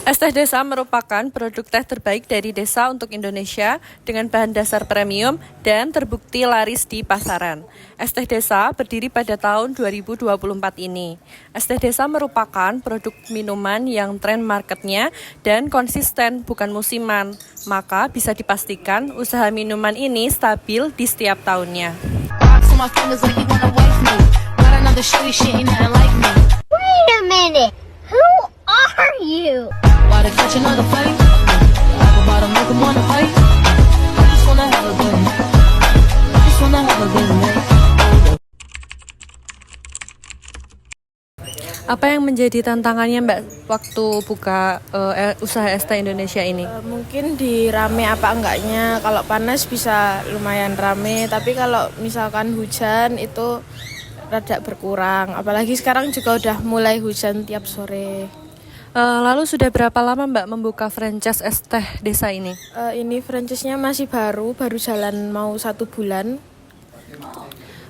Es teh desa merupakan produk teh terbaik dari desa untuk Indonesia dengan bahan dasar premium dan terbukti laris di pasaran. Es teh desa berdiri pada tahun 2024 ini. Es teh desa merupakan produk minuman yang tren marketnya dan konsisten bukan musiman, maka bisa dipastikan usaha minuman ini stabil di setiap tahunnya. Wait a minute. Who are you? Why to catch another fight? Like about to make 'em wanna fight. I just wanna have a good night. I just wanna have a good night. Apa yang menjadi tantangannya Mbak waktu buka usaha es teh Indonesia ini? Mungkin di rame apa enggaknya. Kalau panas bisa lumayan rame, tapi kalau misalkan hujan itu rada berkurang. Apalagi sekarang juga udah mulai hujan tiap sore. Lalu sudah berapa lama Mbak membuka franchise es teh desa ini? Ini franchise-nya masih baru jalan mau 1 bulan.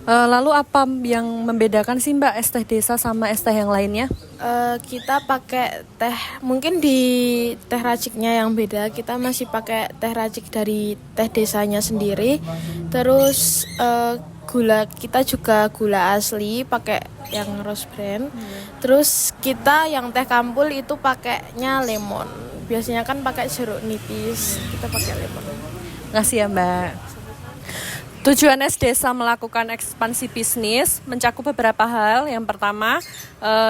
Lalu apa yang membedakan sih Mbak es teh desa sama es teh yang lainnya? Kita pakai teh, mungkin di teh raciknya yang beda. Kita masih pakai teh racik dari teh desanya sendiri. Terus gula kita juga gula asli, pakai yang rose brand. Terus kita yang teh kampul itu pakainya lemon. Biasanya kan pakai jeruk nipis, kita pakai lemon. Makasih ya Mbak. Tujuan es desa melakukan ekspansi bisnis mencakup beberapa hal. Yang pertama,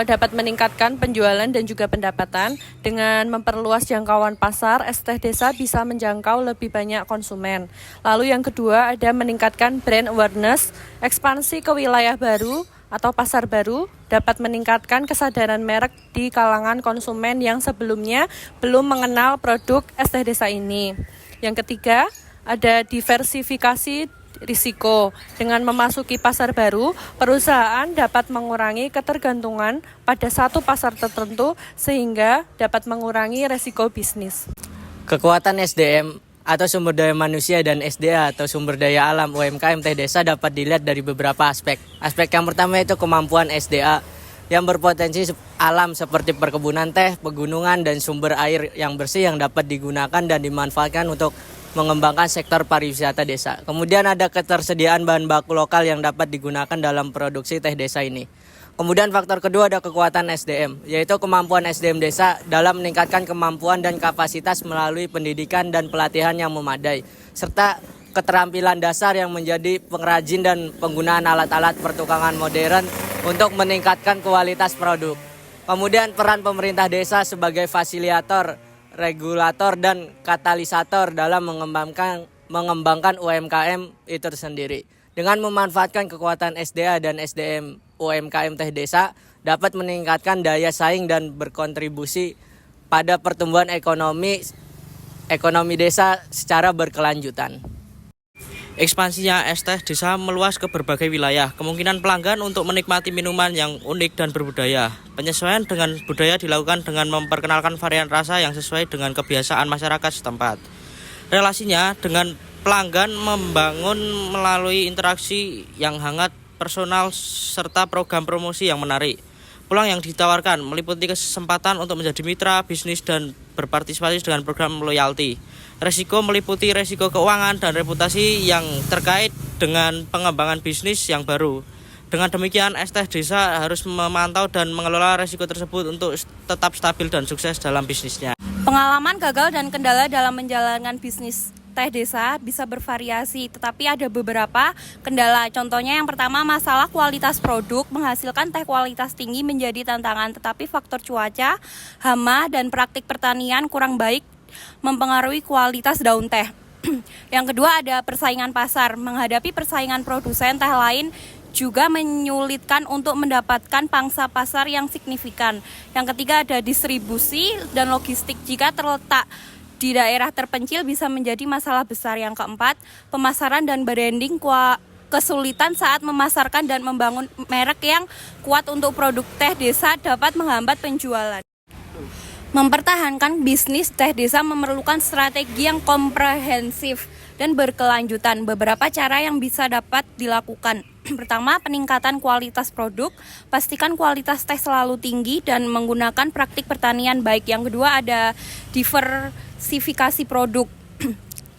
dapat meningkatkan penjualan dan juga pendapatan. Dengan memperluas jangkauan pasar, es teh desa bisa menjangkau lebih banyak konsumen. Lalu yang kedua, ada meningkatkan brand awareness. Ekspansi ke wilayah baru atau pasar baru dapat meningkatkan kesadaran merek di kalangan konsumen yang sebelumnya belum mengenal produk es teh desa ini. Yang ketiga, ada diversifikasi risiko. Dengan memasuki pasar baru, perusahaan dapat mengurangi ketergantungan pada satu pasar tertentu sehingga dapat mengurangi resiko bisnis. Kekuatan SDM atau sumber daya manusia dan SDA atau sumber daya alam UMKM teh desa dapat dilihat dari beberapa aspek. Aspek yang pertama itu kemampuan SDA yang berpotensi alam seperti perkebunan teh, pegunungan, dan sumber air yang bersih yang dapat digunakan dan dimanfaatkan untuk mengembangkan sektor pariwisata desa. Kemudian ada ketersediaan bahan baku lokal yang dapat digunakan dalam produksi teh desa ini. Kemudian faktor kedua ada kekuatan SDM, yaitu kemampuan SDM desa dalam meningkatkan kemampuan dan kapasitas melalui pendidikan dan pelatihan yang memadai, serta keterampilan dasar yang menjadi pengrajin dan penggunaan alat-alat pertukangan modern untuk meningkatkan kualitas produk. Kemudian peran pemerintah desa sebagai fasilitator, regulator, dan katalisator dalam mengembangkan UMKM itu sendiri. Dengan memanfaatkan kekuatan SDA dan SDM UMKM teh desa dapat meningkatkan daya saing dan berkontribusi pada pertumbuhan ekonomi desa secara berkelanjutan. Ekspansinya es teh desa meluas ke berbagai wilayah. Kemungkinan pelanggan untuk menikmati minuman yang unik dan berbudaya. Penyesuaian dengan budaya dilakukan dengan memperkenalkan varian rasa yang sesuai dengan kebiasaan masyarakat setempat. Relasinya dengan pelanggan membangun melalui interaksi yang hangat, personal, serta program promosi yang menarik. Peluang yang ditawarkan meliputi kesempatan untuk menjadi mitra bisnis dan berpartisipasi dengan program loyalty. Resiko meliputi resiko keuangan dan reputasi yang terkait dengan pengembangan bisnis yang baru. Dengan demikian, es teh desa harus memantau dan mengelola resiko tersebut untuk tetap stabil dan sukses dalam bisnisnya. Pengalaman gagal dan kendala dalam menjalankan bisnis teh desa bisa bervariasi, tetapi ada beberapa kendala. Contohnya yang pertama, masalah kualitas produk. Menghasilkan teh kualitas tinggi menjadi tantangan, tetapi faktor cuaca, hama, dan praktik pertanian kurang baik mempengaruhi kualitas daun teh. Yang kedua ada persaingan pasar. Menghadapi persaingan produsen teh lain juga menyulitkan untuk mendapatkan pangsa pasar yang signifikan. Yang ketiga ada distribusi dan logistik. Jika terletak di daerah terpencil bisa menjadi masalah besar. Yang keempat, pemasaran dan branding. Kesulitan saat memasarkan dan membangun merek yang kuat untuk produk teh desa dapat menghambat penjualan. Mempertahankan bisnis teh desa memerlukan strategi yang komprehensif. dan berkelanjutan. Beberapa cara yang bisa dapat dilakukan. Pertama, peningkatan kualitas produk. Pastikan kualitas teh selalu tinggi dan menggunakan praktik pertanian baik. Yang kedua ada diversifikasi produk.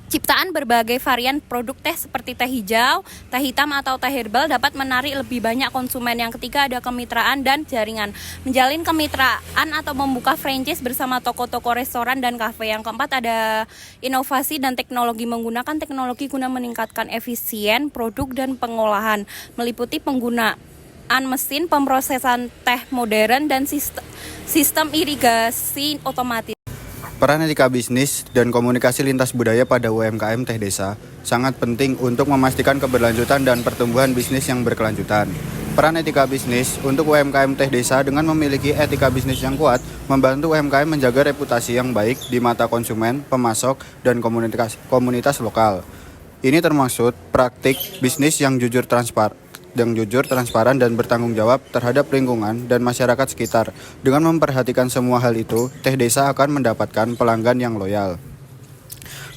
Ciptaan berbagai varian produk teh seperti teh hijau, teh hitam atau teh herbal dapat menarik lebih banyak konsumen. Yang ketiga ada kemitraan dan jaringan. Menjalin kemitraan atau membuka franchise bersama toko-toko restoran dan kafe. Yang keempat ada inovasi dan teknologi. Menggunakan teknologi guna meningkatkan efisien produk dan pengolahan. Meliputi penggunaan mesin pemrosesan teh modern dan sistem irigasi otomatis. Peran etika bisnis dan komunikasi lintas budaya pada UMKM Teh Desa sangat penting untuk memastikan keberlanjutan dan pertumbuhan bisnis yang berkelanjutan. Peran etika bisnis untuk UMKM Teh Desa dengan memiliki etika bisnis yang kuat membantu UMKM menjaga reputasi yang baik di mata konsumen, pemasok, dan komunitas lokal. Ini termasuk praktik bisnis yang jujur, transparan dan bertanggung jawab terhadap lingkungan dan masyarakat sekitar. Dengan memperhatikan semua hal itu, Teh Desa akan mendapatkan pelanggan yang loyal.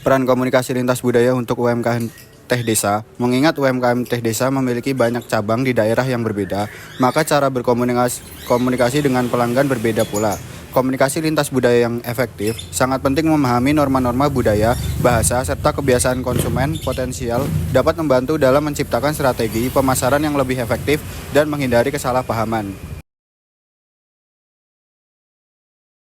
Peran komunikasi lintas budaya untuk UMKM Teh Desa. Mengingat UMKM Teh Desa memiliki banyak cabang di daerah yang berbeda, maka cara berkomunikasi dengan pelanggan berbeda pula. Komunikasi lintas budaya yang efektif sangat penting. Memahami norma-norma budaya, bahasa, serta kebiasaan konsumen potensial dapat membantu dalam menciptakan strategi pemasaran yang lebih efektif dan menghindari kesalahpahaman.